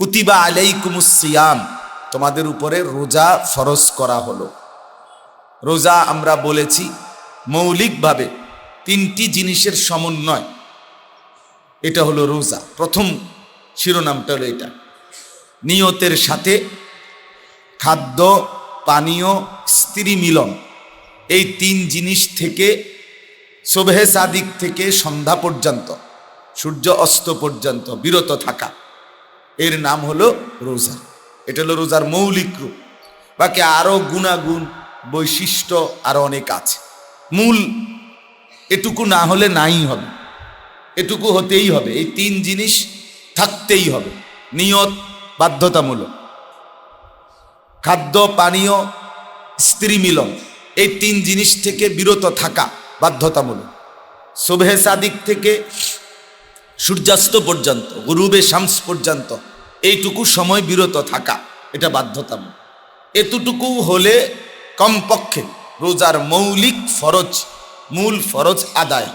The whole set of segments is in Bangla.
কুতিবা আলাইকুমুস সিয়াম, তোমাদের উপরে রোজা ফরজ করা হলো। রোজা আমরা বলেছি মৌলিকভাবে তিনটি জিনিসের সমন্বয়, এটা হলো রোজা। প্রথম শিরোনামটা হলো এটা। নিয়তের সাথে খাদ্য, পানীয়, স্ত্রী মিলন, এই তিন জিনিস থেকে সুবহে সাদিক থেকে সন্ধ্যা পর্যন্ত, সূর্য অস্ত পর্যন্ত বিরত থাকা, এর নাম হলো রোজা। এটা হলো রোজার মৌলিক রূপ। বাকি আরো গুণাগুণ, বৈশিষ্ট্য আরো অনেক আছে। মূল এটুকু না হলে নাই হবে, এটুকু হতেই হবে, এই তিন জিনিস থাকতেই হবে। নিয়ত বাধ্যতামূলক, খাদ্য, পানীয়, স্ত্রী মিলন, এই তিন জিনিস থেকে বিরত থাকা বাধ্যতামূলক। সুবহে সাদিক থেকে সূর্যাস্ত পর্যন্ত, গুরুবে শামস পর্যন্ত এইটুকু সময় বিরত থাকা, এটা বাধ্যতামূলক। এতটুকু হলে কমপক্ষে রোজার মৌলিক ফরজ, মূল ফরজ আদায়।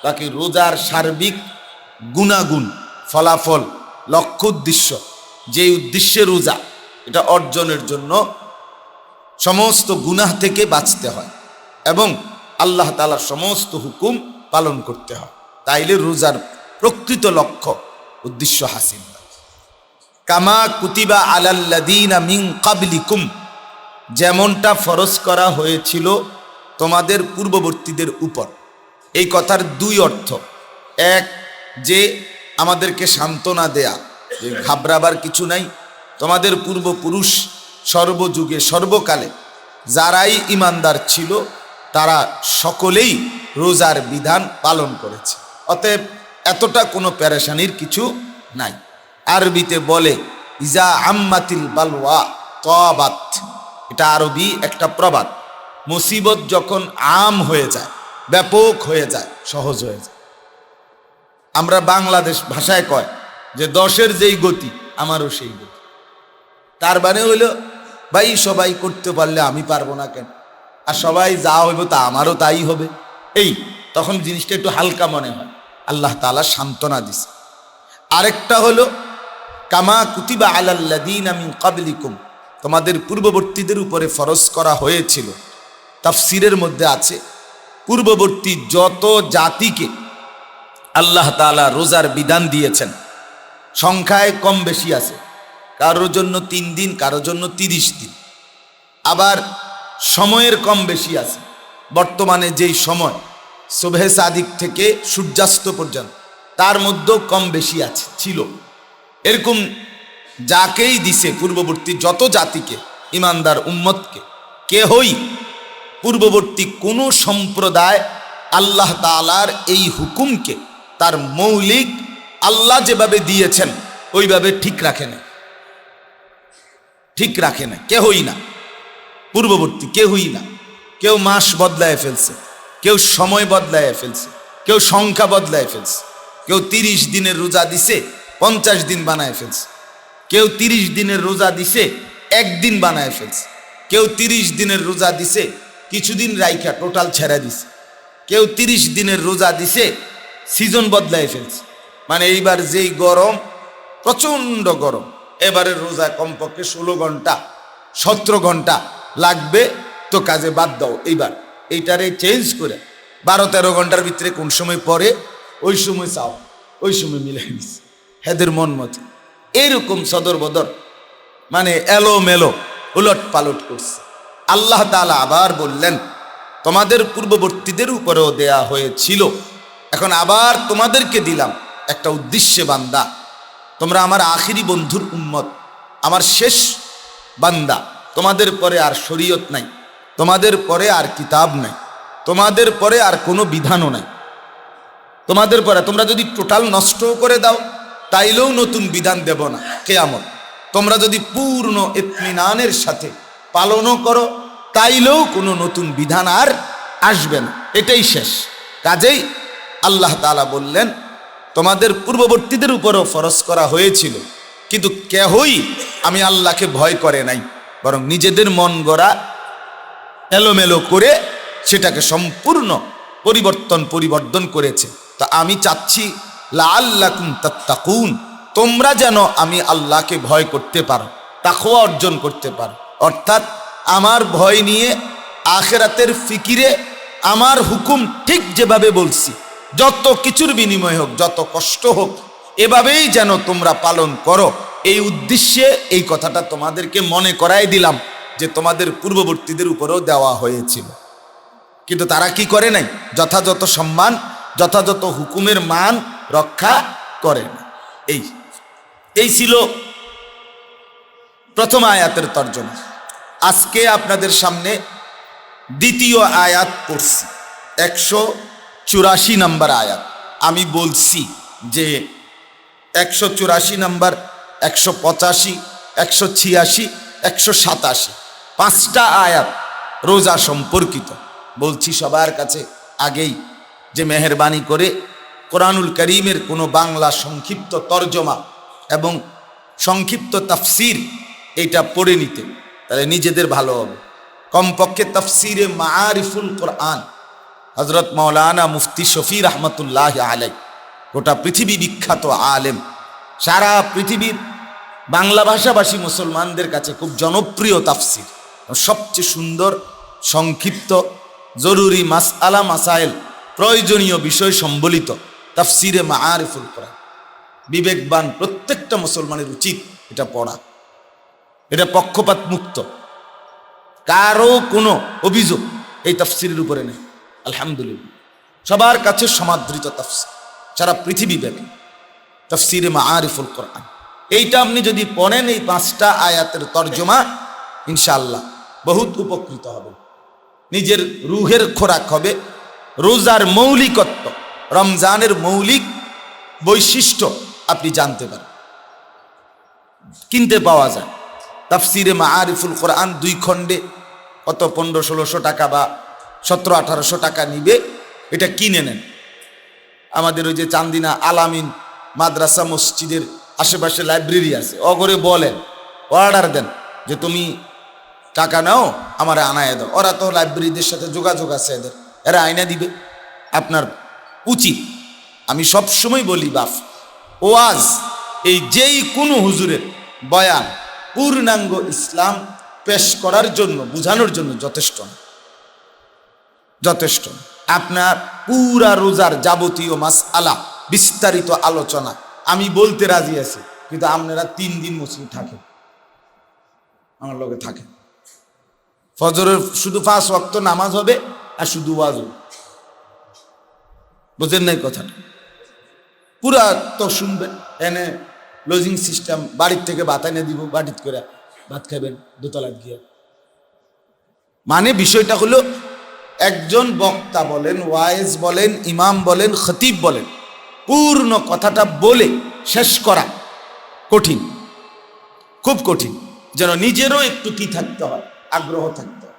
বাকি রোজার সার্বিক গুণাগুণ, ফলাফল, লক্ষ্য, উদ্দেশ্য, যে উদ্দেশ্যে রোজা, এটা অর্জনের জন্য সমস্ত গুনাহ থেকে বাঁচতে হয় এবং আল্লাহ তাআলার সমস্ত হুকুম পালন করতে হয়, তাইলে রোজার প্রকৃত লক্ষ্য উদ্দেশ্য হাসিল হয়। কামা কুতিবা আলাল্লাযীনা মিন ক্বাবলিকুম, যেমনটা ফরজ করা হয়েছিল তোমাদের পূর্ববর্তীদের উপর। এই কথার দুই অর্থ। এক, যে আমাদেরকে সান্ত্বনা দেয়া, যে ঘাবড়াবার কিছু নাই, তোমাদের পূর্বপুরুষ সর্বযুগে সর্বকালে যারাই ইমানদার ছিল তারা সকলেই রোজার বিধান পালন করেছে, অতএব এতটা কোনো পেরেশানির কিছু নাই। আরবিতে বলে ইজা আম্মাতিল বালওয়া তাবাত, এটা আরবি একটা প্রবাদ। মুসিবত যখন আম হয়ে যায়, ব্যাপক হয়ে যায়, সহজ হয়ে যায়। আমরা বাংলাদেশ ভাষায় কয় যে 10-এর যেই গতি আমারও সেই গতি। তার মানে হইল ভাই সবাই করতে পারলে আমি পারবো না কেন, আর সবাই যা হইব তা আমারও তাই হবে, এই তখন জিনিসটা একটু হালকা মনে হয়। আল্লাহ তাআলা সান্ত্বনা দিছে। আরেকটা হলো কামা কুতিবা আলাল্লাযীনা মিন ক্বাবলিকুম, তোমাদের পূর্ববর্তীদের উপরে ফরজ করা হয়েছিল। তাফসীরের মধ্যে আছে পূর্ববর্তী যত জাতিকে আল্লাহ তাআলা রোজার বিধান দিয়েছেন, সংখ্যায় কম বেশি আছে, কারোর জন্য 3 দিন, কারোর জন্য 30 দিন, আবার সময়ের কম বেশি আছে। বর্তমানে যেই সময় সুবহে সাদিক থেকে সূর্যাস্ত পর্যন্ত, তার মধ্যেও কম বেশি আছে, ছিল। এরকম যাকেই দিছে পূর্ববর্তী যত জাতিকে, ইমানদার উম্মতকে, কেহই পূর্ববর্তী কোনো সম্প্রদায় আল্লাহ তাআলার এই হুকুমকে তার মৌলিক আল্লাহ যেভাবে দিয়েছেন ওইভাবে ঠিক রাখে না, ঠিক রাখে না, কেহই না। পূর্ববর্তী কেহই না। কেউ মাস বদলায় ফেলছে, কেউ সময় বদলায় ফেলছে, কেউ সংখ্যা বদলায় ফেলছে, কেউ 30 দিনের রোজা দিছে 50 দিন বানায় ফেলছে, কেউ 30 দিনের রোজা দিছে 1 দিন বানায় ফেলছে, কেউ 30 দিনের রোজা দিছে কিছুদিন রাইখা টোটাল ছেড়ে দিছে, কেউ 30 দিনের রোজা দিছে সিজন বদলায় ফেলছে। মানে এইবার যেই গরম, প্রচন্ড গরম, এবারে রোজা কমপক্ষে 16 ঘন্টা 17 ঘন্টা লাগবে, তো কাজে বাদ দাও, এইবার এইটারে চেঞ্জ করে 12-13 ঘন্টার ভিতরে কোন সময় পরে ওই সময় চাও, ওই সময় মিলে দিচ্ছে হেদের মন মতো। এইরকম সদর বদর, মানে এলো মেলো উলট পালট করছে। আল্লাহ তাআলা আবার বললেন তোমাদের পূর্ববর্তীদের উপরেও দেয়া হয়েছিল, এখন আবার তোমাদেরকে দিলাম একটা উদ্দেশ্যে, বান্দা তোমরা আমার আখিরি বন্ধুর উম্মত, আমার শেষ বান্দা, তোমাদের পরে আর শরীয়ত নাই, তোমাদের পরে আর কিতাব নাই, তোমাদের পরে আর কোনো বিধানও নাই। তোমাদের পরে তোমরা যদি টোটাল নষ্ট করে দাও তাইলেও নতুন বিধান দেব না কিয়ামত। তোমরা যদি পূর্ণ ইতমিনানের সাথে পালনও করো তাইলেও কোনো নতুন বিধান আর আসবে না, এটাই শেষ। কাজেই আল্লাহ তাআলা বললেন তোমাদের পূর্ববর্তীদের উপরও ফরজ করা হয়েছিল, কিন্তু কেহই আমি আল্লাহকে ভয় করে নাই, বরং নিজেদের মন গড়া এলোমেলো করে সেটাকে সম্পূর্ণ পরিবর্তন করেছে। তো আমি চাচ্ছি লাআল্লাকুম তাত্তাকুন, তোমরা যেন আমি আল্লাহকে ভয় করতে পারো, তাকওয়া অর্জন করতে পারো। অর্থাৎ আমার ভয় নিয়ে আখিরাতের ফিকিরে আমার হুকুম ঠিক যেভাবে বলছি, যত কিছুর বিনিময় হোক, যত কষ্ট হোক, এভাবেই যেন তোমরা পালন করো। এই উদ্দেশ্যে এই কথাটা তোমাদেরকে মনে করাই দিলাম, যে তোমাদের পূর্ববর্তীদের উপরেও দেওয়া হয়েছিল। কিন্তু তারা কি করে নাই? যথাযথ সম্মান, যথাযথ হুকুমের মান রক্ষা করে না। এই ছিল প্রথম আয়াতের তর্জমা। আজকে আপনাদের সামনে দ্বিতীয় আয়াত পড়ছি, 184 নম্বর আয়াত। আমি বলছি যে 184 নম্বর, 185, 186, 187, 5টা আয়াত রোজা সম্পর্কিত। বলছি সবার কাছে আগেই যে মেহেরবানি করে কোরআনুল করিমের কোনো বাংলা সংক্ষিপ্ত তর্জমা এবং সংক্ষিপ্ত তাফসির এইটা পড়ে নিতে, তাহলে নিজেদের ভালো হবে। কমপক্ষে তাফসিরে মাআরিফুল কোরআন হযরত মাওলানা মুফতি শফি রহমতুল্লাহ আলাই, গোটা পৃথিবী বিখ্যাত আলেম, সারা পৃথিবীর বাংলা ভাষাভাষী মুসলমানদের কাছে খুব জনপ্রিয় তাফসির, সবচেয়ে সুন্দর, সংক্ষিপ্ত, জরুরি মাসআলা মাসাইল, প্রয়োজনীয় বিষয় সম্বলিত তাফসিরে মাআরিফুল কোরআন। বিবেকবান প্রত্যেকটা মুসলমানের উচিত এটা পড়া। এটা পক্ষপাত মুক্ত, কারো কোনো অভিযোগ এই তাফসিরের উপরে নেই। আলহামদুলিল্লাহ, সবার কাছে সমাদৃত তাফসির সারা পৃথিবীব্যাপী, তাফসিরে মাআরিফুল কোরআন। এইটা আপনি যদি পড়েন, এই 5টা আয়াতের তর্জমা, ইনশাআল্লাহ বহুত উপকৃত হবে, নিজের রুহের খোরাক হবে। রোজার মৌলিকত্ব, রমজানের মৌলিক বৈশিষ্ট্য আপনি জানতে পারেন, কিনতে পাওয়া যায়। তাফসিরে মাআরিফুল কোরআন 2 খণ্ডে কত 1500-1600 টাকা বা 1700-1800 টাকা নিবে, এটা কিনে নেন। আমাদের ওই যে চান্দিনা আলামিন মাদ্রাসা মসজিদের আশেপাশে লাইব্রেরি আছে, অগরে বলেন, অর্ডার দেন যে তুমি টাকা নাও, আমার আনায় দাও। ওরা তো লাইব্রেরিদের সাথে যোগাযোগ আছে এদের, এরা আয়না দিবে। আপনার উচিত, আমি সবসময় বলি বাপ, ওয়াজ এই যেই কোনো হুজুরের বয়ান পূর্ণাঙ্গ ইসলাম পেশ করার জন্য, বুঝানোর জন্য যথেষ্ট না, যথেষ্ট না। আপনার পুরা রোজার যাবতীয় মাসআলা বিস্তারিত আলোচনা আমি বলতে রাজি আছি, কিন্তু আপনারা 3 দিন মসজিদ থাকেন, আমার লগে থাকেন। ফজরের শুধু 5 ওয়াক্ত নামাজ হবে আর শুধু ওয়াজ হবে, বুঝেন নাই কথাটা? পুরা তো শুনবেন, এনে লজিং সিস্টেম, বাড়ির থেকে ভাত এনে দিব, বাড়িত করে ভাত খাবেন দোতলায় গিয়ে। মানে বিষয়টা হলো, একজন বক্তা বলেন, ওয়াইজ বলেন, ইমাম বলেন, খতিব বলেন, পূর্ণ কথাটা বলে শেষ করা কঠিন, খুব কঠিন। যেন নিজেরও একটু কি থাকতে হয়, আগ্রহ থাকতে হয়,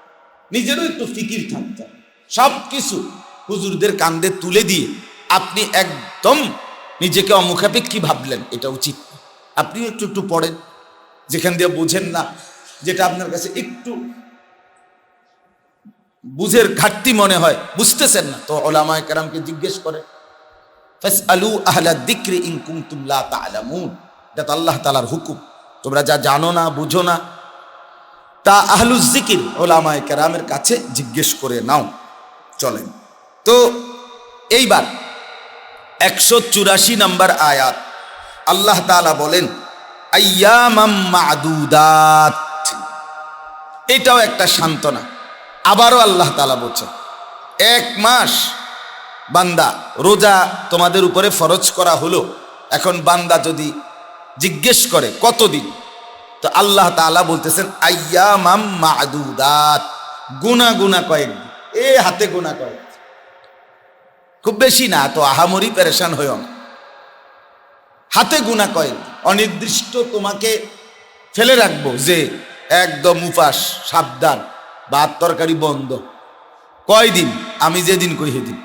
নিজেরও একটু ফিকির থাকতে হয়। সব কিছু হুজুরদের কান্দে তুলে দিয়ে আপনি একদম নিজেকে অমুখাপেক্ষী ভাবলেন, এটা উচিত। আপনি একটু একটু পড়েন, যেখান দিয়ে বুঝেন না, যেটা আপনার কাছে একটু বুঝের ঘাটতি মনে হয়, বুঝতেছেন না, তো উলামায়ে কেরামকে জিজ্ঞেস করে, ফাসআলু আহলা যিকরি ইন কুনতুম লা তা'লামুন। এটা তো আল্লাহ তাআলার হুকুম, তোমরা যা জানো না, বুঝো না, তা আহলুজ যিকির উলামায়ে কেরামের কাছে জিজ্ঞেস করে নাও। চলেন তো এইবার 184 নম্বর আয়াত, আল্লাহ তাআলা বলেন আইয়ামাম মা'দুদাত। এটাও একটা সান্ত্বনা। আবারও আল্লাহ তাআলা বলছেন, 1 মাস বান্দা রোজা তোমাদের উপরে ফরজ করা হলো। এখন বান্দা যদি জিজ্ঞেস করে কতদিন, তো আল্লাহ তাআলা বলতেছেন আইয়ামাম মা'দুদাত, গুনা গুনা কয়েকদিন, হাতে গুনা কয়েক, খুব বেশি না, তো আহামরি পেরেশান হইও না, হাতে গুনা কয়েকদিন। অনির্দিষ্ট তোমাকে ফেলে রাখবো যে একদম উপাস, সাবধান, ভাত তরকারি বন্ধ, কয়দিন, আমি যেদিন কই সেদিন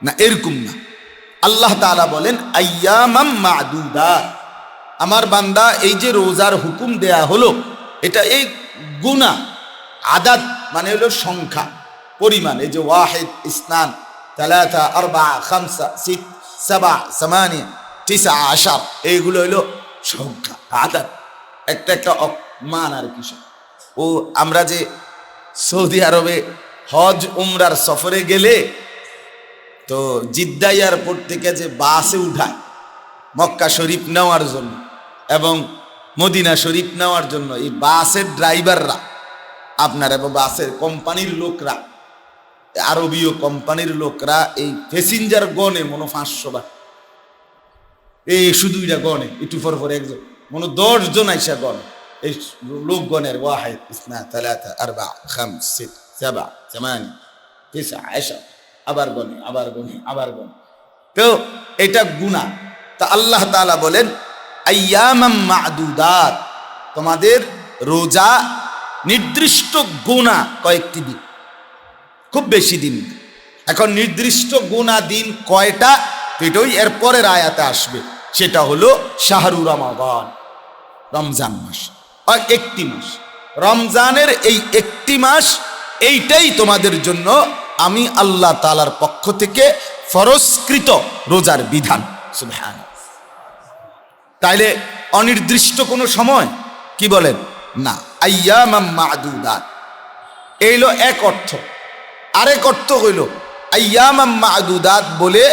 না, এরকম না। আল্লাহ তাআলা বলেন আইয়ামাম মা'দুদাত, আমার বান্দা এই যে রোজার হুকুম দেয়া হলো, এটা এই গুনা, আদাদ মানে হলো সংখ্যা, পরিমাণ। এই যে ওয়াহিদ, ইসনান, তালাতা, আরবা, খামসা, সিত, সাবা, সামানিয়া, তিসা, আশার, এইগুলো হলো সংখ্যা আদাত, একটা একটা মান আর কি। ও আমরা যে সৌদি আরবে হজ উমরার সফরে গেলে তো জিদ্দা এয়ারপোর্ট থেকে যে বাসে উঠায় মক্কা শরীফ নেওয়ার জন্য এবং মদিনা শরীফ নেওয়ার জন্য, এই বাসের ড্রাইভাররা আপনার এবং বাসের কোম্পানির লোকরা, আরবীয় কোম্পানির লোকরা এই প্যাসেঞ্জার গনে মনে 500 বার, এই শুধু এটা গনে একটু পর একজন মনে 10 জন আইসা গনে, এই লোকগণের ওয়াহিদ ইসনা তালাতা আরবা খামস সিত সাবা সামানি তিসা আশা, আবার গনে আবার গনে আবার গনে। তো এটা গুনাহ। তা আল্লাহ তাআলা বলেন আইয়ামাম মা'দুদাত, তোমাদের রোজা নির্দিষ্ট গুনাহ কয়েকটি দিন, খুব বেশি দিন। এখন নির্দিষ্ট গুনাহ দিন কয়টা এটাই এরপরের আয়াতে আসবে, সেটা হলো শাহরু রমাদান, রমজান মাস, আর একটি মাস, রমজানের এই একটি মাস, এইটাই তোমাদের জন্য আমি আল্লাহ তাআলার পক্ষ থেকে ফরজকৃত রোজার বিধান। সুবহানাল্লাহ। তাইলে অনির্দিষ্ট কোনো সময় কি বলেন না, আইয়ামাম মা'দুদাত, এইলো এক অর্থ। আরেক অর্থ হইল আইয়ামাম মা'দুদাত বলে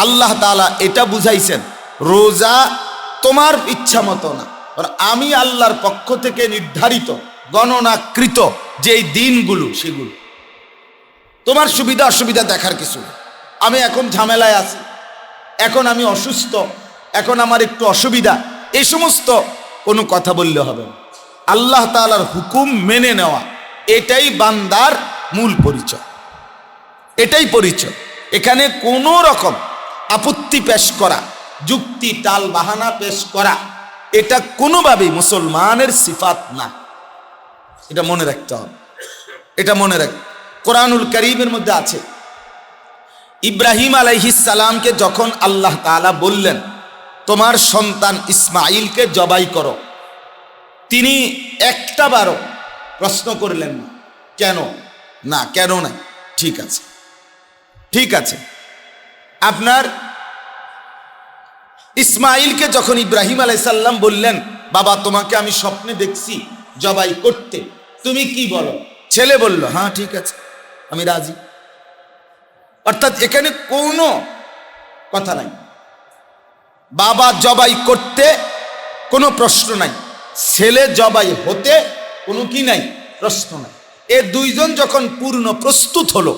আল্লাহ তাআলা এটা বুঝাইছেন রোজা তোমার ইচ্ছা মতো না, আমি আল্লাহর পক্ষ থেকে নির্ধারিত গণনাকৃত যেই দিনগুলো, সেগুলো তোমার সুবিধা অসুবিধা দেখার কিছু। আমি এখন ঝামেলায় আছি, এখন আমি অসুস্থ, এখন আমার একটু অসুবিধা, এই সমস্ত কোনো কথা বললে হবে না। আল্লাহ তাআলার হুকুম মেনে নেওয়া, এটাই বান্দার মূল পরিচয়, এটাই পরিচয়। এখানে কোনো রকম আপত্তি পেশ করা, যুক্তি টাল বাহানা পেশ করা, এটা কোনোভাবেই মুসলমানের সিফাত না। এটা মনে রাখতে হবে, এটা মনে রাখ। কোরআনুল কারীমের মধ্যে আছে ইব্রাহিম আলাইহিস সালামকে যখন আল্লাহ তাআলা বললেন তোমার সন্তান ইসমাঈলকে জবাই করো, তিনি একটা বারও প্রশ্ন করলেন না কেন, না কেন না, ঠিক আছে ঠিক আছে। আপনার ইসমাঈলকে যখন ইব্রাহিম আলাইহিস সালাম বললেন বাবা তোমাকে আমি স্বপ্নে দেখছি জবাই করতে, তুমি কি বলো? ছেলে বলল হ্যাঁ ঠিক আছে আমি রাজি। অর্থাৎ এখানে কোনো কথা নাই, বাবা জবাই করতে কোনো প্রশ্ন নাই, ছেলে জবাই হতে কোনো কি নাই, প্রশ্ন নাই। এ দুইজন যখন পূর্ণ প্রস্তুত হলো,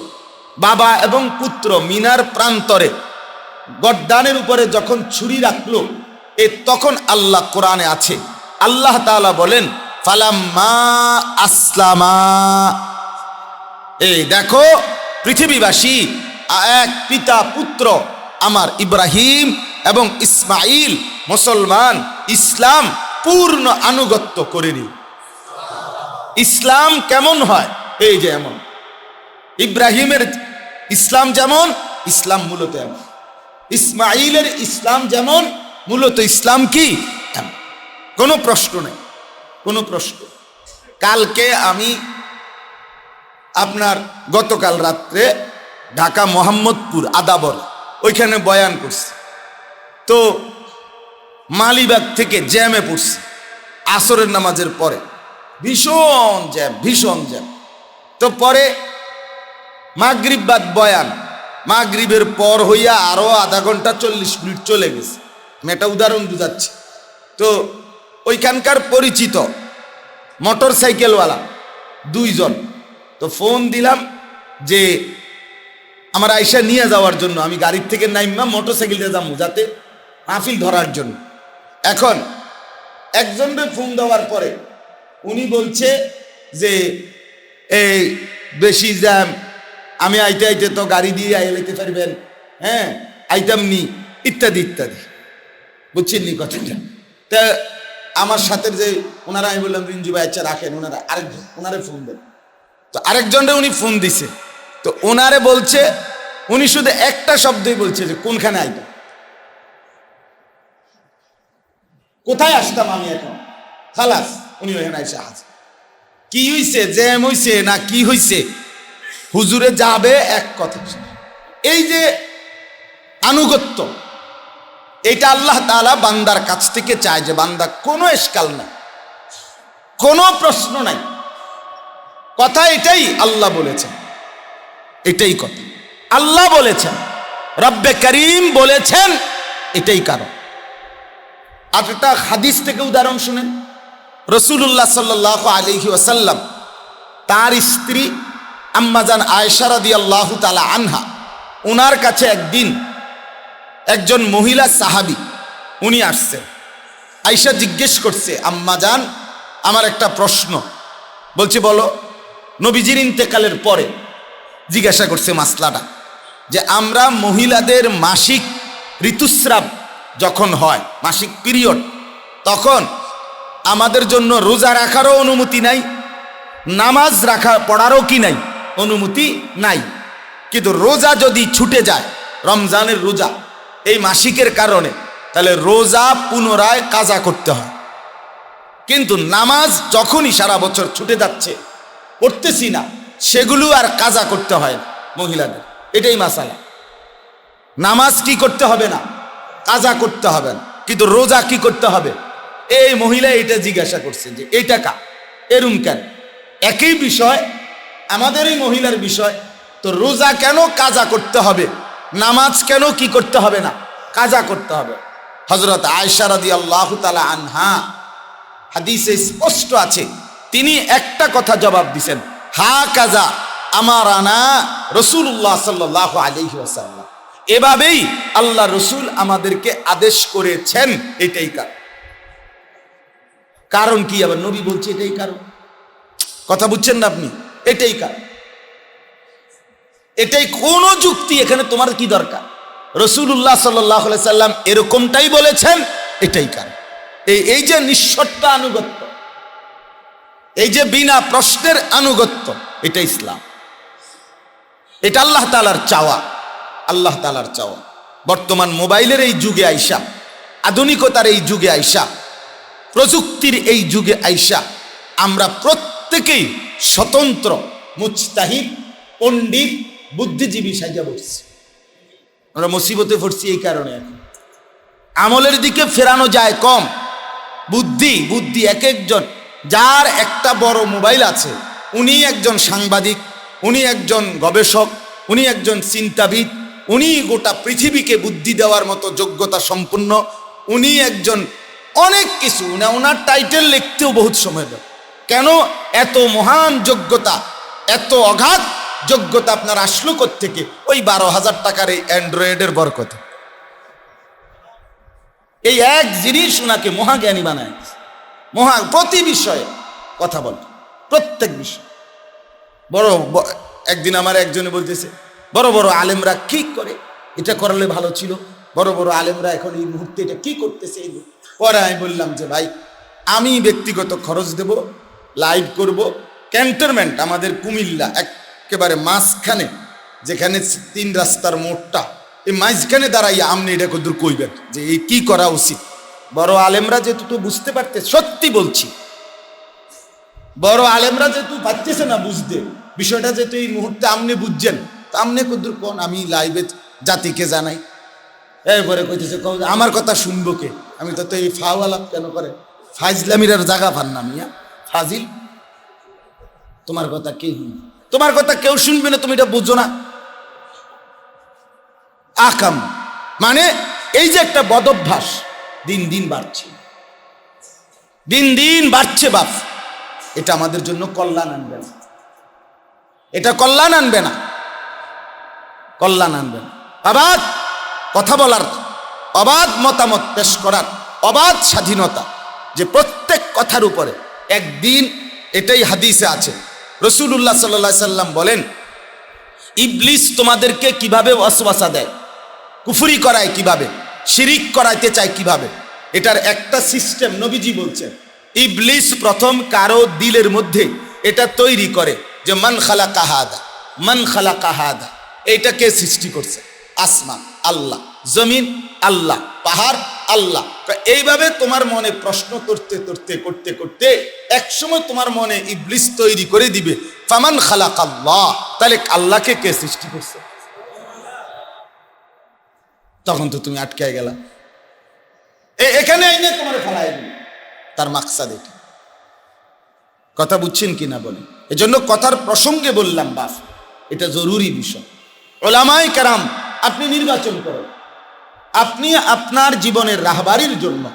বাবা এবং পুত্র মিনার প্রান্তরে গর্দানের উপরে যখন ছুরি রাখলো, তখন আল্লাহ কোরআনে আছে, আল্লাহ তাআলা বলেন ফালাম্মা আসলামা, এই দেখো পৃথিবীবাসী এক পিতা পুত্র আমার ইব্রাহিম এবং ইসমাঈল মুসলমান, ইসলাম পূর্ণ আনুগত্য করেনি। ইসলাম কেমন হয়? এই যে এমন, ইব্রাহিমের ইসলাম যেমন, ইসলাম মূলত এমন, ইসমাঈলের ইসলাম যেমন, মূলত ইসলাম কি এমন। কোনো প্রশ্ন নেই, কোনো প্রশ্ন। কালকে আমি আপনার গতকাল রাত্রে ঢাকা মোহাম্মদপুর আদাবর ওইখানে বয়ান করছি, তো মালিবাগ থেকে জ্যামে পড়ছি আসরের নামাজের পরে, ভীষণ জ্যাম ভীষণ জ্যাম। তো পরে মাগরিব বাদ বয়ান, মাগরিবের পর হইয়া আরো আধা ঘন্টা 40 মিনিট চলে গেছে। আমি একটা উদাহরণ বুঝাচ্ছি। তো ওইখানকার পরিচিত মোটর সাইকেলওয়ালা দুইজন, তো ফোন দিলাম যে আমার আয়সা নিয়ে যাওয়ার জন্য, আমি গাড়ির থেকে নাইমা মোটর সাইকেলটা যাবো যাতে মাহফিল ধরার জন্য। এখন একজনের ফোন দেওয়ার পরে উনি বলছে যে এই বেশি জ্যাম, আমি আইতে আইতে তো গাড়ি দিয়ে আইতে পারবেন, হ্যাঁ আইতাম নি, ইত্যাদি ইত্যাদি, বুঝছেন নি কথাটা। তা আমার সাথে যে ওনারা, আমি বললাম রিঞ্জু ভাই আচ্ছা রাখেন, ওনারা আরেকজন ওনারে ফোন দেন। তো আরেকজনরে উনি ফোন দিছে, তো ওনারে বলছে, উনি শুধু একটা শব্দই বলছে যে কোনখানে আইতাম, কোথায় আসতাম আমি এখন, খালাস উনি ওখানে আইসা আছে। কি হইছে, জ্যাম হইছে না কি হইছে, হুজুরে যাবে এক কথা। এই যে আনুগত্য, এটা আল্লাহ তাআলা বান্দার কাছ থেকে চায় যে বান্দা কোনো এশকাল নাই, কোনো প্রশ্ন নাই, কথা এটাই আল্লাহ বলেছেন, এটাই কথা আল্লাহ বলেছেন, রব্বে করিম বলেছেন, এটাই কারণ। আর একটা হাদিস থেকে উদাহরণ শুনেন। রাসূলুল্লাহ সাল্লাল্লাহু আলাইহি ওয়াসাল্লাম তার স্ত্রী আম্মাজান আয়েশা রাদিয়াল্লাহু তাআলা আনহা, ওনার কাছে একদিন একজন মহিলা সাহাবী উনি আসছেন। আয়েশা জিজ্ঞেস করছে, আম্মাজান আমার একটা প্রশ্ন। বলছে বলো। নবীজির ইন্তেকালের পরে জিজ্ঞাসা করছে মাসলাটা, যে আমরা মহিলাদের মাসিক ঋতুস্রাব যখন হয়, মাসিক পিরিয়ড, তখন আমাদের জন্য রোজা রাখারও অনুমতি নাই, নামাজ পড়ারও কি নাই, অনুমতি নাই। কিন্তু রোজা যদি ছুটে যায়, রমজানের রোজা এই মাসিকের কারণে, তাহলে রোজা পুনরায় কাজা করতে হয়। কিন্তু নামাজ যখনই সারা বছর ছুটে যাচ্ছে, পড়তেছি না, সেগুলো আর কাজা করতে হয় না মহিলাদের। এটাই মাসালা। নামাজ কি করতে হবে না, কাজা করতে হবে না, কিন্তু রোজা কি করতে হবে। এই মহিলা এটা জিজ্ঞাসা করছে যে এইটা কা এরম কেন, একই বিষয়, আমাদের এই মহিলার বিষয়, তো রোজা কেন কাজা করতে হবে, নামাজ কেন কি করতে হবে না, কাজা করতে হবে। হযরত আয়েশা রাদিয়াল্লাহু তাআলা আনহা, হাদিসে স্পষ্ট আছে, তিনি একটা কথা জবাব দিছেন, হা কাজা আমারানা রাসূলুল্লাহ সাল্লাল্লাহু আলাইহি ওয়াসাল্লাম, এভাবেই আল্লাহ রসুল আমাদেরকে আদেশ করেছেন। এটাই কারণ। কারণ কি আবার নবী বলছে এটাই কারণ, কথা বুঝছেন না আপনি? এটাই কারণ, এটাই কোন যুক্তি এখানে তোমার কি দরকার? রাসূলুল্লাহ সাল্লাল্লাহু আলাইহি সাল্লাম এরকমটাই বলেছেন, এটাই কারণ। এই যে নিঃশর্ত আনুগত্য, এই যে বিনা প্রশ্নের আনুগত্য, এটা ইসলাম, এটা আল্লাহ তাআলার চাওয়া, আল্লাহ তাআলার চাওয়া। বর্তমান মোবাইলের এই যুগে আইসা, আধুনিকতার এই যুগে আইসা, প্রযুক্তির এই যুগে আইসা, আমরা প্রত্যেকেই স্বতন্ত্র মুজতাহিদ, পণ্ডিত, বুদ্ধিজীবী সাজা বসছি। আমরা মুসিবতে পড়ছি এই কারণে। এখন আমলের দিকে ফেরানো যায় কম, বুদ্ধি এক একজন, যার একটা বড় মোবাইল আছে, উনি একজন সাংবাদিক, উনি একজন গবেষক, উনি একজন চিন্তাবিদ, উনি গোটা পৃথিবীকে বুদ্ধি দেওয়ার মতো যোগ্যতা সম্পন্ন, উনি একজন অনেক কিছু, ওনার টাইটেল লিখতেও বহুত সময় দেয়। কেন এত মহান যোগ্যতা, এত অগাধ যোগ্যতা আপনার আসলো কোত্থেকে? ওই 12,000 টাকার এই অ্যান্ড্রয়েডের বরকতে। এই এক জিনিস ওনাকে মহাজ্ঞানী বানায়, প্রতি বিষয়ে কথা বল, প্রত্যেক বিষয়। একদিন আমার একজনে বলতেছে, বড় বড় আলেমরা কি করে, এটা করলে ভালো ছিল, বড় বড় আলেমরা এখন এই মুহূর্তে এটা কি করতেছে। পরে আমি বললাম যে ভাই, আমি ব্যক্তিগত খরচ দেব, লাইভ করব, ক্যান্টনমেন্ট আমাদের কুমিল্লা একেবারে মাঝখানে, যেখানে 3 রাস্তার মোড়টা, এই মাঝখানে দাঁড়াইয়া আপনি এটা কদ্দুর কইবেন যে এই কি করা উচিত। বড় আলেমরা যেহেতু তো বুঝতে পারতে, সত্যি বলছি, বড় আলেমরা যেহেতু পারতেছে না বুঝতে বিষয়টা, যেহেতু এই মুহূর্তে আপনি বুঝছেন, তা আপনি কদ্দুর কোন আমি লাইভে জাতিকে জানাই। এরপরে কইতেছে আমার কথা শুনবো কে? আমি তো এই ফাওয়ালাপ কেন করে, ফাইজলামির জায়গা পান না মিয়া, ফাজিল। তোমার কথা কে শুনবে? তোমার কথা কেউ শুনবে না, তুমি এটা বুঝো না। আকাম মানে এই যে একটা বদভ্যাস দিন দিন বাড়ছে, দিন দিন বাড়ছে বাপ, এটা আমাদের জন্য কল্যাণ আনবে না, এটা কল্যাণ আনবে না, কল্যাণ আনবে না। অবাধ কথা বলার, অবাধ মতামত পেশ করার অবাধ স্বাধীনতা, যে প্রত্যেক কথার উপরে একদিন, এটাই হাদিসে আছে, রাসূলুল্লাহ সাল্লাল্লাহু আলাইহি সাল্লাম বলেন, ইবলিস তোমাদেরকে কিভাবে ওয়াসওয়াসা দেয়, কুফরি করায় কিভাবে, শিরিক করাইতে চায় কিভাবে, এটার একটা সিস্টেম নবীজি বলছেন। ইবলিস প্রথম কারো দিলের মধ্যে এটা তৈরি করে যে মান খালাকা হাদা, মান খালাকা হাদা, এইটাকে সৃষ্টি করছে, আসমান আল্লাহ, জমিন আল্লাহ, পাহাড় আল্লাহ। এইভাবে তোমার মনে প্রশ্ন করতে করতে করতে করতে একসময় তোমার মনে ইবলিস তৈরি করে দিবে ফামান খালাকাল্লাহ, তাহলে আল্লাহকে কে সৃষ্টি করছে? তখন তো তুমি আটকে গেলা। এখানে আইনে তোমার ফেলাই দিল, তার মাকসাদ এটা। কথা বুঝছেন কিনা বলে, এজন্য কথার প্রসঙ্গে বললাম বাস, এটা জরুরি বিষয়। ওলামায়ে কেরাম, আপনি নির্বাচন করেন, আপনি আপনার জীবনের রাহবারির জন্য,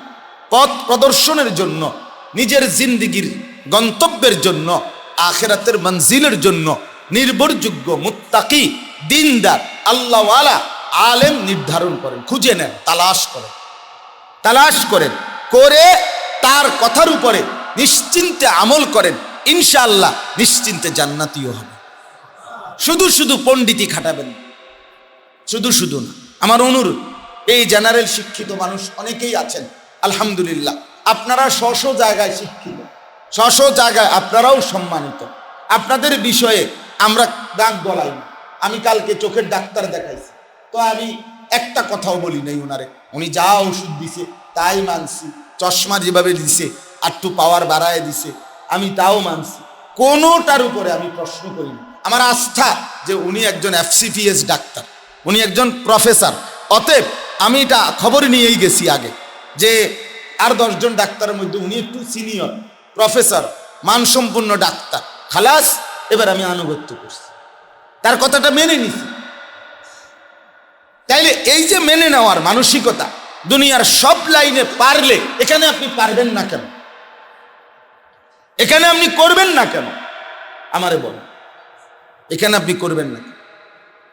পথ প্রদর্শনের জন্য, নিজের জিন্দেগির গন্তব্যের জন্য, আখিরাতের মঞ্জিলের জন্য নির্ভরযোগ্য মুত্তাকি দিনদার আল্লাহওয়ালা আলেম নির্ধারণ করেন, খুঁজে নেন, তালাশ করেন, করে তার কথার উপরে নিশ্চিন্তে আমল করেন, ইনশাআল্লাহ নিশ্চিন্তে জান্নাতীও হবে। শুধু শুধু পণ্ডিতি খাটাবেন, শুধু না। আমার অনুরোধ, এই জেনারেল শিক্ষিত মানুষ অনেকেই আছেন, আলহামদুলিল্লাহ, আপনারা স্ব জায়গায় শিক্ষিত, স্ব জায়গায় আপনারাও সম্মানিত। আপনাদের বিষয়ে আমরা দাগ গলাই না। আমি কালকে চোখের ডাক্তার দেখাইছি, তো আমি একটা কথাও বলি নাই ওনারে, উনি যা ওষুধ দিছে তাই মানছি, চশমা যেভাবে দিছে একটু পাওয়ার বাড়ায় দিছে আমি তাও মানছি, কোনোটার উপরে আমি প্রশ্ন করি না। আমার আস্থা যে উনি একজন FCPS ডাক্তার, উনি একজন প্রফেসর, অতএব আমি এটা খবর নিয়েই গেছি আগে যে আর 10 জন ডাক্তারের মধ্যে উনি একটু সিনিয়র প্রফেসর, মানসম্পন্ন ডাক্তার, খালাস। এবার আমি আনুগত্য করছি, তার কথাটা মেনে নিছি। তাইলে এই যে মেনে নেওয়ার মানসিকতা দুনিয়ার সব লাইনে পারলে, এখানে আপনি পারবেন না কেন? এখানে আপনি করবেন না কেন? আমারে বলেন, এখানে আপনি করবেন না?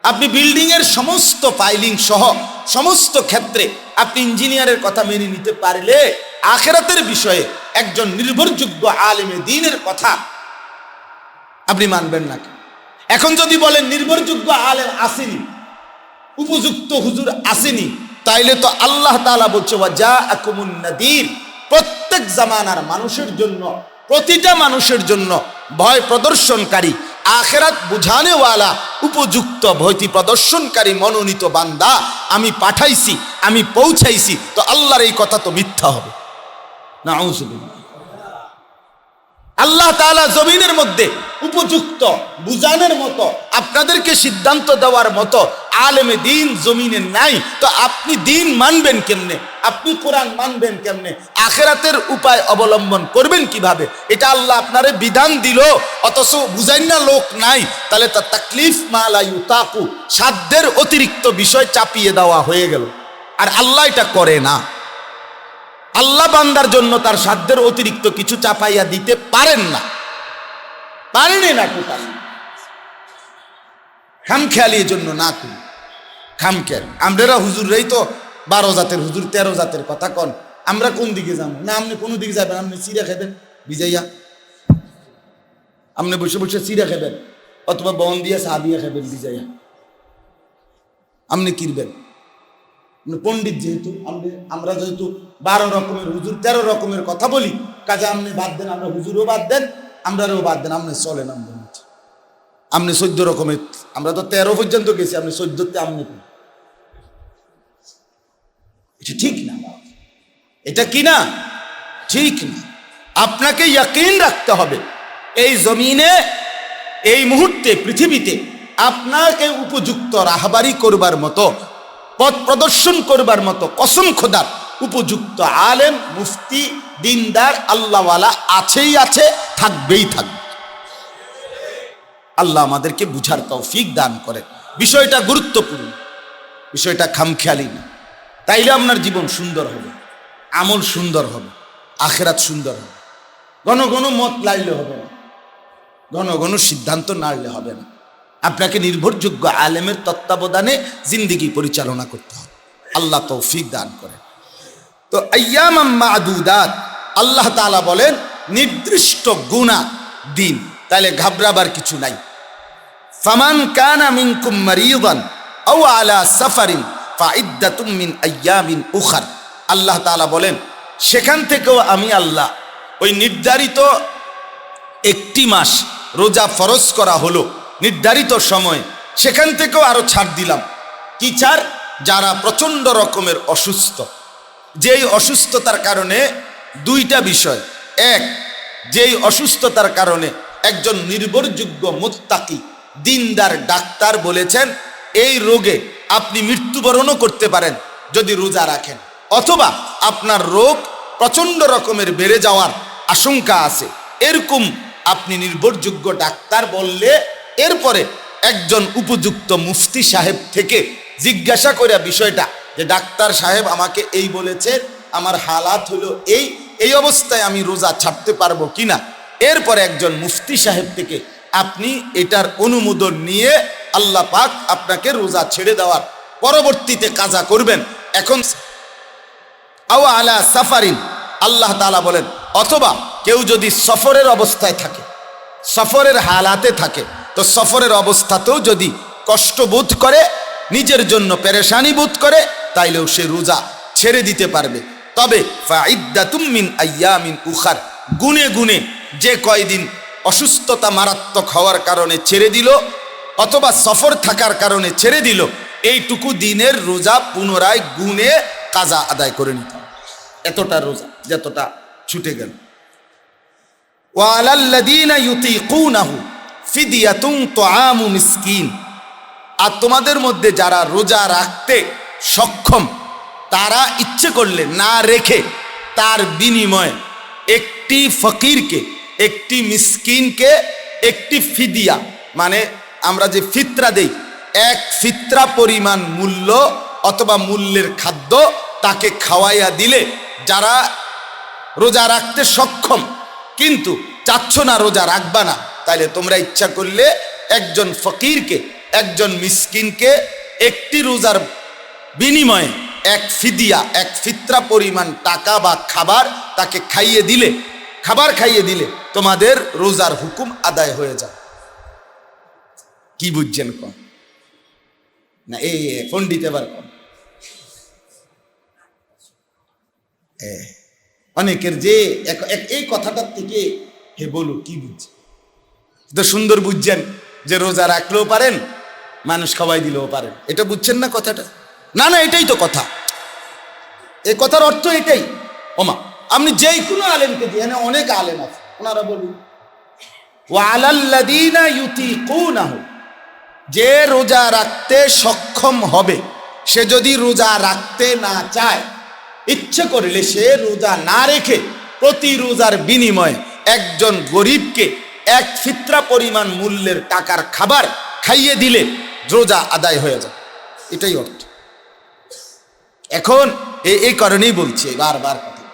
আপনি বিল্ডিং এর সমস্ত ফাইলিং সহ সমস্ত ক্ষেত্রে আপনি ইঞ্জিনিয়ারের কথা মেনে নিতে পারলে, আখিরাতের বিষয়ে একজন নির্ভরযোগ্য আলেমে দ্বীনের কথা আপনি মানবেন না কেন? এখন যদি বলেন নির্ভরযোগ্য আলেম আসেনি, উপযুক্ত হুজুর আসেনি, তাইলে তো আল্লাহ তাআলা বলছে ওয়া জাআকুমুন নাযীর, প্রত্যেক জামানার মানুষের জন্য, প্রতিটা মানুষের জন্য ভয় প্রদর্শনকারী, আখিরাত বুঝানেওয়ালা, উপযুক্ত ভয়তি প্রদর্শনকারী মনোনীত বান্দা আমি পাঠাইছি, আমি পৌঁছাইছি। তো আল্লাহর এই কথা তো মিথ্যা হবে? নাউযুবিল্লাহ। আল্লাহ তাআলা জমিনের মধ্যে উপযুক্ত বুঝানোর মতো, আপনাদেরকে সিদ্ধান্ত দেওয়ার মতো আলেমে দ্বীন জমিনে নাই। তো আপনি দ্বীন মানবেন কেমনে? আপনি কোরআন মানবেন কেমনে? আখিরাতের উপায় অবলম্বন করবেন কিভাবে? এটা আল্লাহ আপনারে বিধান দিল, অথচ বুঝাইন না লোক নাই। তাহলে তার তাকলিফ মা লা ইউতাকু, সাধ্যের অতিরিক্ত বিষয় চাপিয়ে দেওয়া হয়ে গেল। আর আল্লাহ এটা করে না। আল্লাহ বান্দার জন্য তার সাধ্যের অতিরিক্ত কিছু চাপাইয়া দিতে পারেন না, পারেনি না। কোথায় খামখেয়ালির জন্য না করি, খামখেয়াল। আমরা হুজুররাই তো 12 জাতের হুজুর, 13 জাতের কথা কন, আমরা কোন দিকে যাবো? না আপনি কোন দিকে যাবেন? আপনি চিড়া খাবেন বিজাইয়া, আপনি বসে বসে চিড়া খাবেন, অথবা বন দিয়া চা দিয়া খাবেন বিজাইয়া, আপনি কিনবেন। পণ্ডিত যেহেতু, আমরা যেহেতু 12 রকমের হুজুর, 13 রকমের কথা বলি, কাজে আপনি বাদ দেন, আমরা হুজুরও বাদ দেন, আমরাও বাদ দেন, আপনি চলেন। আপনি 14 রকমের, আমরা তো 13 পর্যন্ত গেছি, আপনি 14তে আপনি, এটা ঠিক না। এটা কি না? ঠিক না। আপনাকে ইয়াকিন রাখতে হবে, এই জমিনে, এই মুহূর্তে, পৃথিবীতে আপনাকে উপযুক্ত রাহবারি করবার মতো, পথ প্রদর্শন করবার মতো কসম খোদার উপযুক্ত আলেম, মুফতি, দিনদার, আল্লাহওয়ালা আছেই আছে, থাকবেই থাকবে। আল্লাহ আমাদেরকে বুঝার তৌফিক দান করে। বিষয়টা গুরুত্বপূর্ণ, বিষয়টা খামখেয়ালি না। তাইলে আপনার জীবন সুন্দর হবে, আমল সুন্দর হবে, আখিরাত সুন্দর হবে। ঘন ঘন মত লাইলে হবে না, ঘন ঘন সিদ্ধান্ত নাড়লে হবে না। আপনাকে নির্ভরযোগ্য আলেমের তত্ত্বাবধানে জিন্দেগি পরিচালনা করতে হবে। আল্লাহ তৌফিক দান করেন। তো আইয়ামাম মাদুদাত, আল্লাহ তাআলা বলেন নির্দিষ্ট গুণা দিন, তাহলে ঘাবড়াবার কিছু নাই। ফামান কানা মিনকুম মারিদান আও আলা সাফারিন ফাইদ্দাতুম মিন আইয়ামিন উখার, আল্লাহ তাআলা বলেন সেখান থেকেও আমি আল্লাহ ওই নির্ধারিত একটি মাস রোজা ফরজ করা হলো নির্ধারিত সময়, সেখান থেকেও আরো ছাড় দিলাম। কি ছাড়? যারা প্রচন্ড রকমের অসুস্থ, যেই অসুস্থতার কারণে দুইটা বিষয়, এক, যেই অসুস্থতার কারণে একজন নির্ভরযোগ্য মুত্তাকি দিনদার ডাক্তার বলেছেন এই রোগে আপনি মৃত্যুবরণও করতে পারেন যদি রোজা রাখেন, অথবা আপনার রোগ প্রচণ্ড রকমের বেড়ে যাওয়ার আশঙ্কা আছে, এরকম আপনি নির্ভরযোগ্য ডাক্তার বললে এরপরে একজন উপযুক্ত মুফতি সাহেব থেকে জিজ্ঞাসা করে বিষয়টা, যে ডাক্তার সাহেব আমাকে এই বলেছে, আমার হালাত হলো এই অবস্থায় আমি রোজা ছাড়তে পারবো কিনা। এরপরে একজন মুফতি সাহেব থেকে আপনি এটার অনুমোদন নিয়ে আল্লাহ পাক আপনাকে রোজা ছেড়ে দেওয়ার পরবর্তীতে কাজা করবেন। এখন আও আলা সাফারিন, আল্লাহ তাআলা বলেন অথবা কেউ যদি সফরের অবস্থায় থাকে, সফরের হালাতে থাকে, তো সফরের অবস্থাতেও যদি কষ্ট বোধ করে, নিজের জন্য পেরেশানি বোধ করে, তাইলেও সে রোজা ছেড়ে দিতে পারবে। তবে ফাইদ্দাতুম মিন আইয়ামিন উখার, গুনে গুনে যে কয়দিন অসুস্থতা মারাত্মক হওয়ার কারণে ছেড়ে দিল অথবা সফর থাকার কারণে ছেড়ে দিল, এইটুকু দিনের রোজা পুনরায় গুনে কাজা আদায় করে নিতে হবে। এতটা রোজা যতটা ছুটে গেল। ওয়ালাল্লাযীনা ইউতীকুনাহু ফিদিয়াতুন তুআমু মিসকিন, আর তোমাদের মধ্যে যারা রোজা রাখতে সক্ষম, তারা ইচ্ছে করলে না রেখে তার বিনিময়ে একটি ফকিরকে, একটি মিসকিনকে একটি ফিদিয়া, মানে আমরা যে ফিতরা দেই, এক ফিতরা পরিমাণ মূল্য অথবা মূল্যের খাদ্য তাকে খাওয়াইয়া দিলে, যারা রোজা রাখতে সক্ষম কিন্তু চাচ্ছ না রোজা রাখবা না, তাইলে তোমরা ইচ্ছা করলে একজন ফকিরকে, একজন মিসকিনকে একটি রোজার বিনিময়ে এক ফিদিয়া, এক ফিতরা পরিমাণ টাকা বা খাবার তাকে খাইয়ে দিলে, খাবার খাইয়ে দিলে তোমাদের রোজার হুকুম আদায় হয়ে যায়। কি বুঝছেন কম না? এই পণ্ডিত এবার কম, অনেকের যে এই কথাটার থেকে হে বলো কি বুঝছে, তো সুন্দর বুঝছেন যে রোজা রাখলেও পারেন, মানুষ খাওয়াই দিলেও পারেন, এটা বুঝছেন না কথাটা? না না, এটাই তো কথা, এই কথার অর্থ এটাই। ওমা আপনি যেই কোনো আলেমকে দিয়ে, অনেক আলেম আছে, ওনারা বলুন ওয়ালাল্লাযীনা ইউতীকুনাহু, যে রোজা রাখতে সক্ষম হবে, সে যদি রোজা রাখতে না চায়, ইচ্ছে করলে সে রোজা না রেখে প্রতি রোজার বিনিময়ে একজন গরিবকে এক ফিতরা পরিমাণ মূল্যের টাকার খাবার খাইয়ে দিলে রোজা আদায় হয়ে যায়, এটাই অর্থ। এখন এই কারণেই বলছি বারবার কথা,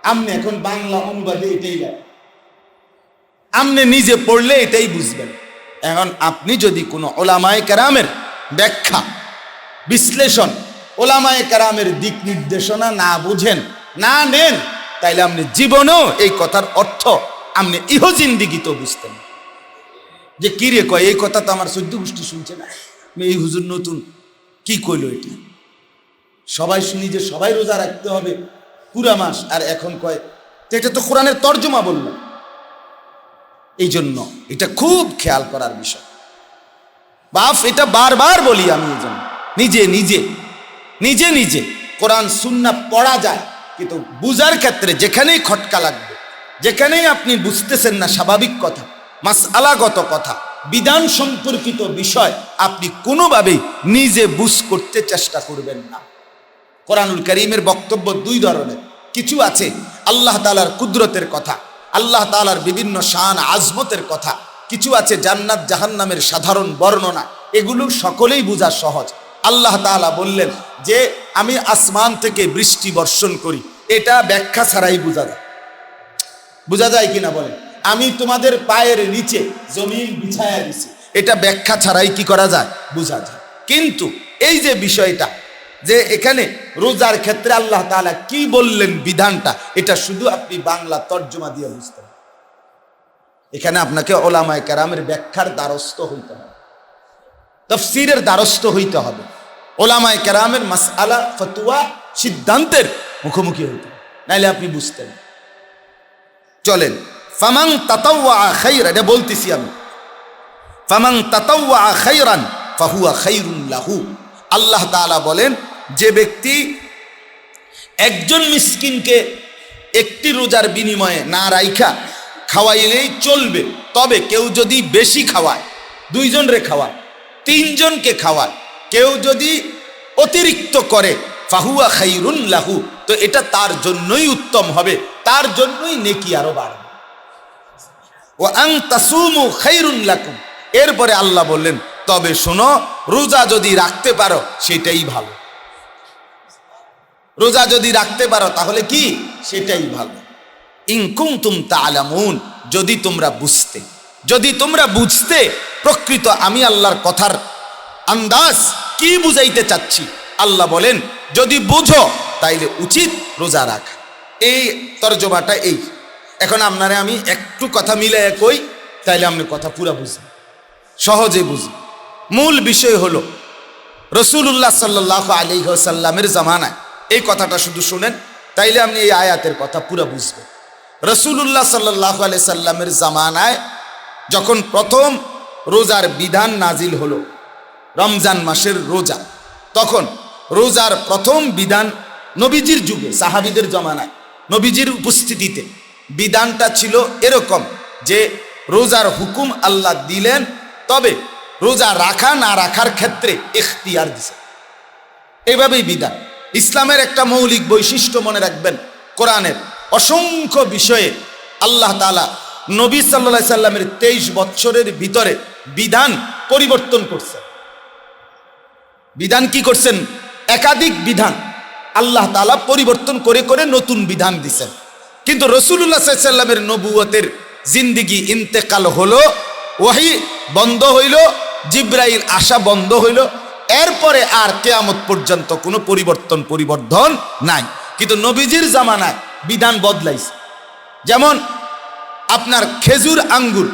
আপনি এখন বাংলা অনুবাদে এটাই লাগে, আপনি নিজে পড়লে এটাই বুঝবেন। এখন আপনি যদি কোনো ওলামায়ে কেরামের ব্যাখ্যা, বিশ্লেষণ, ওলামায়ে কেরামের দিক নির্দেশনা না বুঝেন, না নেন, তাইলে আপনি জীবনেও এই কথার অর্থ আপনি ইহজিন্দিগিতে বুঝতেন যে কি রে কয়, এই কথা তো আমার চোদ্দ গোষ্ঠী শুনছে না, এই হুজুর নতুন কি কইল এটা, সবাই শুনি যে সবাই রোজা রাখতে হবে পুরা মাস, আর এখন কয় তো এটা তো কোরআনের তর্জমা বলল। এই জন্য এটা খুব খেয়াল করার বিষয়। বাপ এটা বারবার বলি আমি, এই জন্য নিজে নিজে কোরআন সুন্নাহ পড়া যায়, কিন্তু বুঝার ক্ষেত্রে যেখানেই খটকা লাগবে, যেখানেই আপনি বুঝতেছেন না স্বাভাবিক কথা, মাসআলাগত কথা, বিধান সম্পর্কিত বিষয়, আপনি কোনোভাবেই নিজে বুঝ করতে চেষ্টা করবেন না। কোরআনুল কারীমের বক্তব্য দুই ধরনের, কিছু আছে আল্লাহ তাআলার কুদরতের কথা, আল্লাহ তাআলার বিভিন্ন শান আজমতের কথা, কিছু আছে জান্নাত জাহান্নামের সাধারণ বর্ণনা, এগুলো সকলেই বোঝা সহজ। আল্লাহ তাআলা বললেন যে আমি আসমান থেকে বৃষ্টি বর্ষণ করি, এটা ব্যাখ্যা ছাড়াই বোঝা যায় কিনা বলেন? আমি তোমাদের পায়ের নিচে জমিন বিছায়া দিছি, এটা ব্যাখ্যা ছাড়াই কি করা যায়? বোঝা যায়। কিন্তু এই যে বিষয়টা, যে এখানে রোজার ক্ষেত্রে আল্লাহ তাআলা কি বললেন বিধানটা, এটা শুধু আপনি বাংলা তর্জমা দিয়ে বুঝতেন। এখানে আপনাকে ওলামায়ে কেরামের ব্যাখ্যার দ্বারস্থ হইতে হবে, তাফসীরের দ্বারস্থ হইতে হবে, ওলামায়ে কেরামের মাসআলা ফতোয়া সিদ্ধান্তের মুখোমুখি হইতে হবে, নাইলে আপনি বুঝতেন। চলেন, ফামান তাতাওয়া খায়রা, এটা বলতেছি আমি, ফামান তাতাওয়া খায়রান ফাহুয়া খায়রুন লাহু। আল্লাহ তাআলা বলেন যে ব্যক্তি একজন মিসকিনকে একটি রোজার বিনিময়ে না রাইখা খাওয়াইলেই চলবে, তবে কেউ যদি বেশি খাওয়ায়, দুইজন রে খাওয়ায়, তিনজনকে খাওয়ায়, কেউ যদি অতিরিক্ত করে ফাহুয়া খাইরুন লাহু, তো এটা তার জন্যই উত্তম হবে, তার জন্যই নেকি আরো বাড়বে। ওয়া আন তাসুমু খাইরুন লাকুম, এরপরে আল্লাহ বললেন তবে শোনো, রোজা যদি রাখতে পারো সেটাই ভালো। রোজা যদি রাখতে পারো তাহলে কি, সেটাই ভালো। ইন কুনতুম তা'লামুন, যদি তোমরা বুঝতে, যদি তোমরা বুঝতে প্রকৃত আমি আল্লাহর কথার আন্দাজ কি বুঝাইতে চাচ্ছি। আল্লাহ বলেন যদি বুঝো তাইলে উচিত রোজা রাখা। এই তরজমাটা এই। এখন আপনারে আমি একটু কথা মিলে কই, তাইলে আপনি কথা পুরা বুঝবেন, সহজে বুঝবেন। মূল বিষয় হলো রাসূলুল্লাহ সাল্লাল্লাহু আলাইহি ওয়াসাল্লামের জামানায়, এই কথাটা শুধু শুনেন তাইলে আপনি এই আয়াতের কথা পুরা বুঝবেন। রাসূলুল্লাহ সাল্লাল্লাহু আলাইহি সাল্লামের জামানায় যখন প্রথম রোজার বিধান নাজিল হলো, রমজান মাসের রোজা, তখন রোজার প্রথম বিধান নবীজির যুগে, সাহাবীদের জামানায়, নবীজির উপস্থিতিতে বিধানটা ছিল এরকম যে রোজার হুকুম আল্লাহ দিলেন, তবে রোজা রাখা না রাখার ক্ষেত্রে ইখতিয়ার দিয়েছে। এইভাবেই বিধান। ইসলামের একটা মৌলিক বৈশিষ্ট্য মনে রাখবেন, কোরআনের অসংখ্য বিষয়ে আল্লাহ তাআলা নবী সাল্লাল্লাহু আলাইহি সাল্লামের 23 বছরের ভিতরে বিধান পরিবর্তন করছেন। বিধান কি করছেন? একাধিক বিধান আল্লাহ তাআলা পরিবর্তন করে করে নতুন বিধান দিছেন। কিন্তু রাসূলুল্লাহ সাল্লাল্লাহু আলাইহি সাল্লামের নবুয়তের জিন্দেগি ইন্তেকাল হলো, ওহী বন্ধ হইল, জিবরাইল আসা বন্ধ হইল, এরপরে আর কিয়ামত পর্যন্ত কোনো পরিবর্তন নাই। কিন্তু নবীজির জামানায় বিধান বদলাইছে। যেমন আপনার খেজুর আঙ্গুর,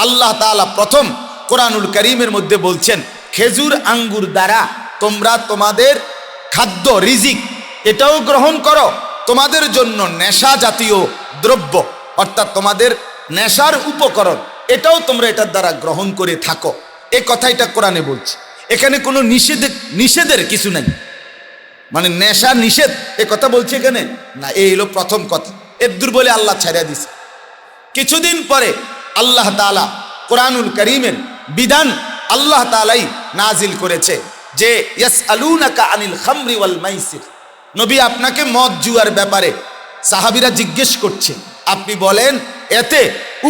আল্লাহ তাআলা প্রথম কোরআনুল কারীমের মধ্যে বলছেন খেজুর আঙ্গুর দ্বারা তোমরা তোমাদের খাদ্য রিজিক এটাও গ্রহণ করো, তোমাদের জন্য নেশা জাতীয় দ্রব্য অর্থাৎ তোমাদের নেশার উপকরণ এটাও তোমরা এটার দ্বারা গ্রহণ করে থাকো। এই কথাটা কোরআনে বলছে। এখানে কোনো নিষেধের কিছু নাই, মানে নেশা নিষেধ এ কথা বলছে এখানে না। এই হলো প্রথম কথা, এর বলে আল্লাহ ছাড়িয়ে দিছে। কিছুদিন পরে আল্লাহ তাআলা কোরআনুল কারীমের বিধান আল্লাহ তাআলাই নাজিল করেছে যে ইয়াসআলুনাকা আনিল খামরি ওয়াল মাইসির, নবী আপনাকে মদ জুয়ার ব্যাপারে সাহাবীরা জিজ্ঞেস করছে, আপনি বলেন এতে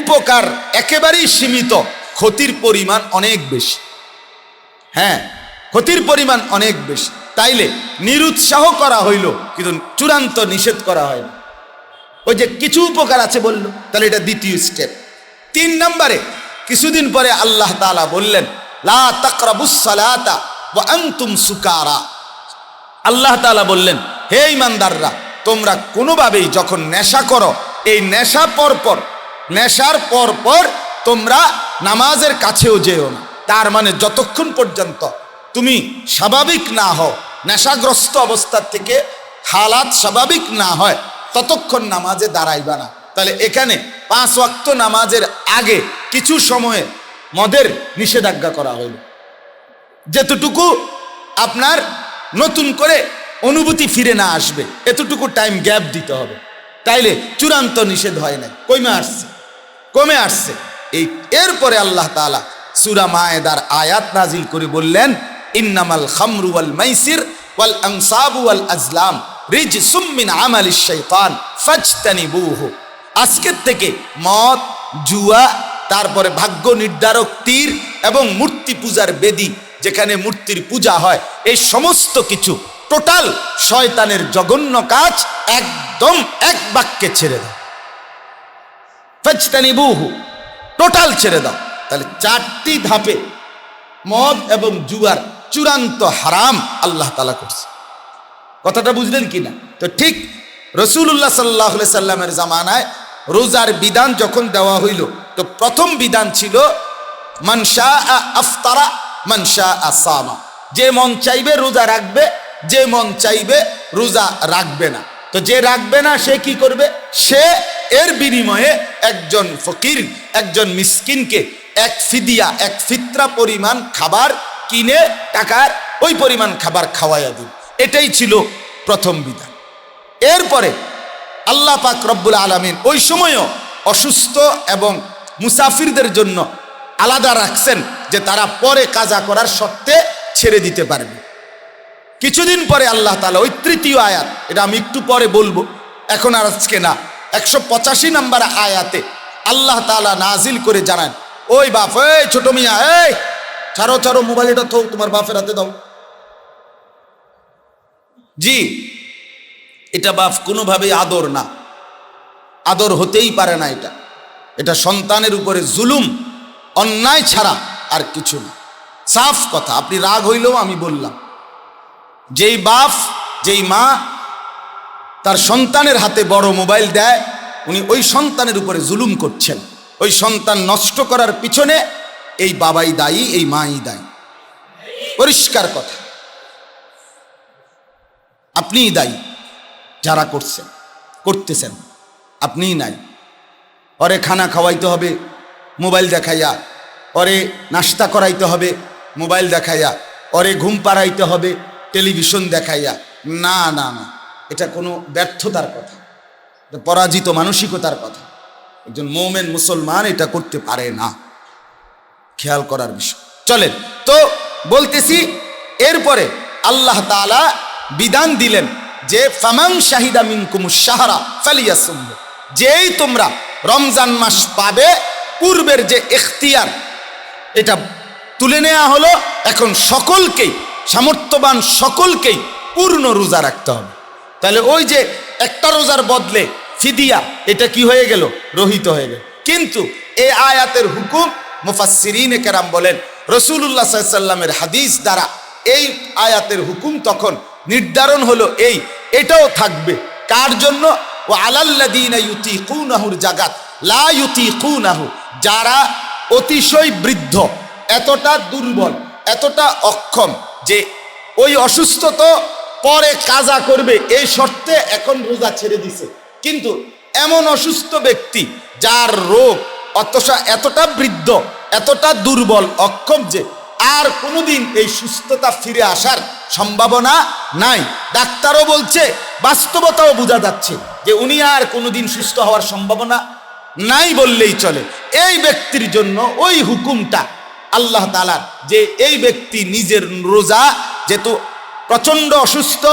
উপকার একেবারেই সীমিত, ক্ষতির পরিমাণ অনেক বেশি। হ্যাঁ, ক্ষতির পরিমাণ অনেক বেশি। তাইলে নিরুৎসাহ করা হইল, কিন্তু চূড়ান্ত নিষেধ করা হয় না। ওই যে কিছু উপকার আছে বলল, তাহলে এটা দ্বিতীয় স্টেপ। 3 নম্বরে কিছুদিন পরে আল্লাহ তাআলা বললেন লা তাকরাবুস সালাতা ওয়া আনতুম সুকারা। আল্লাহ তাআলা বললেন হে ঈমানদাররা, তোমরা কোনোভাবেই যখন নেশা করো, এই নেশার পর তোমরা নামাজের কাছেও যেও না। তার মানে যতক্ষণ পর্যন্ত তুমি স্বাভাবিক না হও, নেশাগ্রস্ত অবস্থা থেকে হালাত স্বাভাবিক না হয়, ততক্ষণ নামাজে দাঁড়াইবা না। তাহলে এখানে 5 ওয়াক্ত নামাজের আগে কিছু সময়ে মদের নিষেধাজ্ঞা করা হইল, যেতটুকু আপনার নতুন করে অনুভূতি ফিরে না আসবে, এতটুকু টাইম গ্যাপ দিতে হবে। তাইলে চূড়ান্ত নিষেধ হয় না, কমে আসছে। এরপরে আল্লাহ তাআলা সূরা মায়েদার আয়াত নাজিল করে বললেন ইন্নামাল খামরু ওয়াল মাইসির ওয়াল আনসাবু ওয়াল আজলাম রিজসুম মিন আমালিশ শাইতান ফাজতানিবুহু। আজকের থেকে মদ, জুয়া, তারপরে ভাগ্য নির্ধারক তীর এবং মূর্তি পূজার বেদী, যেখানে মূর্তির পূজা হয়, এই সমস্ত কিছু টোটাল শয়তানের জঘন্য কাজ, একদম এক বাক্যে ছেড়ে দাও। ফাজতানিবুহু, টোটাল ছেড়ে দাও। তাহলে 4টি ধাপে মদ এবং জুয়ার চূড়ান্ত হারাম আল্লাহ তাআলা করছে। কথাটা বুঝলেন কিনা? তো ঠিক রাসূলুল্লাহ সাল্লাল্লাহু আলাইহি সাল্লামের জামানায় রোজার বিধান যখন দেওয়া হইল, তো প্রথম বিধান ছিল মান শাআ আফতারা মান শাআ সামা, যে মন চাইবে রোজা রাখবে, যে মন চাইবে রোজা রাখবে না। তো যে রাখবে না সে কি করবে? সে এর বিনিময়ে একজন ফকির, একজন মিসকিনকে এক ফিতরা পরিমাণ খাবার কিনে টাকার ওই পরিমাণ খাবার খাওয়াইয়া দিন। এটাই ছিল প্রথম বিধান। এরপরে আল্লাহ পাক রব্বুল আলামিন ওই সময়ও অসুস্থ এবং মুসাফিরদের জন্য আলাদা রাখছেন, যে তারা পরে কাজা করার শর্তে ছেড়ে দিতে পারবে। কিছুদিন পরে আল্লাহ তাআলা ওই তৃতীয় আয়াত, এটা আমি একটু পরে বলবো, এখন আর আজকে না, 185 নম্বর আয়াতে আল্লাহ তাআলা নাজিল করে জানান, ওই বাপ, এই ছোট মিয়া, এই ছাড়ো ছাড়ো মোবাইল, এটা তো তোমার বাপের হাতে দাও। জি, এটা বাপ কোনোভাবেই আদর না, আদর হতেই পারে না। এটা সন্তানের উপরে জুলুম, অন্যায় ছাড়া আর কিছু না। সাফ কথা, আপনি রাগ হইলেও আমি বললাম, যেই বাপ যেই মা তার সন্তানের হাতে বড় মোবাইল দেয়, উনি ওই সন্তানের উপরে জুলুম করছেন। ওই সন্তান নষ্ট করার পিছনে এই বাবাই দায়ী, এই মাই দায়ী, পরিষ্কার কথা। আপনিই দায়ী, যারা করতেছেন আপনিই নাই। ওরে খানা খাওয়াইতে হবে মোবাইল দেখাইয়া, ওরে নাস্তা করাইতে হবে মোবাইল দেখাইয়া, ওরে ঘুম পাড়াইতে হবে টেলিভিশন দেখাইয়া। না না না, এটা কোনো ব্যর্থতার কথা, পরাজিত মানসিকতার কথা। একজন মোমেন মুসলমান এটা করতে পারে না, খেয়াল করার বিষয়। চলেন তো বলতেছি, এরপরে আল্লাহ তাআলা বিধান দিলেন যে ফামান শাহিদা মিনকুমুশ শাহরা ফালিয়াসুমহু, যেই তোমরা রমজান মাস পাবে, পূর্বের যে ইখতিয়ার এটা তুলে নেওয়া হলো, এখন সকলকেই, সামর্থ্যবান সকলকেই পূর্ণ রোজা রাখতে হবে। তাহলে ওই যে একটা রোজার বদলে ফিদিয়া, এটা কি হয়ে গেল? রহিত হয়ে গেল। কিন্তু এই আয়াতের হুকুম মুফাসসিরিনে কেরাম বলেন, রাসূলুল্লাহ সাল্লাল্লাহু আলাইহি ওয়াসাল্লামের হাদিস দ্বারা এই আয়াতের হুকুম তখন নির্ধারণ হলো এটাও থাকবে কার জন্য? ও আলাল্লাযীনা ইউতিকুনাহুর জাগাত লা ইউতিকুনাহু, যারা অতিশয় বৃদ্ধ, এতটা দুর্বল, এতটা অক্ষম যে ওই অসুস্থতা পরে কাজা করবে এই শর্তে এখন রোজা ছেড়ে দিছে। কিন্তু এমন অসুস্থ ব্যক্তি যার রোগ এতটা বৃদ্ধ, এতটা দুর্বল, অক্ষম যে আর কোনোদিন এই সুস্থতা ফিরে আসার সম্ভাবনা নাই। ডাক্তারও বলছে, বাস্তবতাও বোঝা যাচ্ছে যে উনি আর কোনোদিন সুস্থ হওয়ার সম্ভাবনা নাই বললেই চলে। এই ব্যক্তির জন্য ওই হুকুমটা আল্লাহ তাআলার, যে এই ব্যক্তি নিজের রোজা যেহেতু প্রচণ্ড অসুস্থ,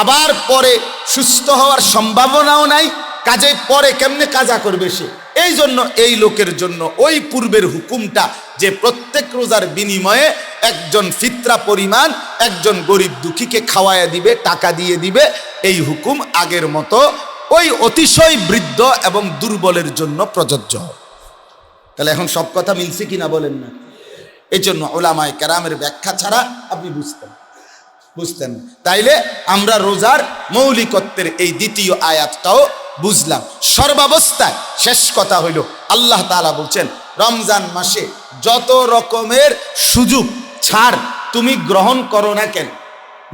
আবার পরে সুস্থ হওয়ার সম্ভাবনাও নাই, কাজে পরে কেমনে কাজা করবে সে, এই জন্য এই লোকের জন্য ওই পূর্বের হুকুমটা যে প্রত্যেক রোজার বিনিময়ে একজন ফিতরা পরিমাণ একজন গরিব দুঃখীকে খাওয়াইয়া দিবে, টাকা দিয়ে দিবে, এই হুকুম আগের মতো ওই অতিশয় বৃদ্ধ এবং দুর্বলের জন্য প্রযোজ্য। তাহলে এখন সব কথা মিলছে কিনা বলেন না? এই জন্য উলামায়ে কেরামের ব্যাখ্যা ছাড়া আপনি বুঝতেন। তাইলে আমরা রোজার মৌলিকত্বের এই দ্বিতীয় আয়াতটাও বুঝলাম। সর্বাবস্থায় শেষ কথা হইল, আল্লাহ তাআলা বলছেন রমজান মাসে যত রকমের সুযোগ ছাড় তুমি গ্রহণ করো না কেন,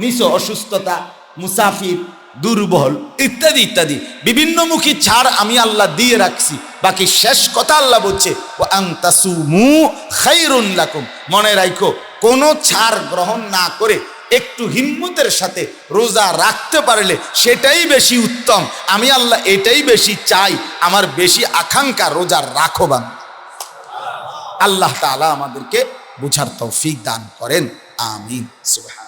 নিছো অসুস্থতা, মুসাফির, দুর্বল ইত্যাদি ইত্যাদি বিভিন্নমুখী ছাড় আমি আল্লাহ দিয়ে রাখছি। বাকি শেষ কথা আল্লাহ বলছে ওয়া আনতাসুমু খায়রুন লাকুম, মনে রাখো কোনো ছাড় গ্রহণ না করে একটু হিম্মতের সাথে রোজা রাখতে পারলে সেটাই বেশি উত্তম। আমি আল্লাহ এটাই বেশি চাই, আমার বেশি আকাঙ্ক্ষা রোজা রাখো বান্দা। আল্লাহ তাআলা আমাদেরকে বুঝার তৌফিক দান করেন, আমিন। সুবহান।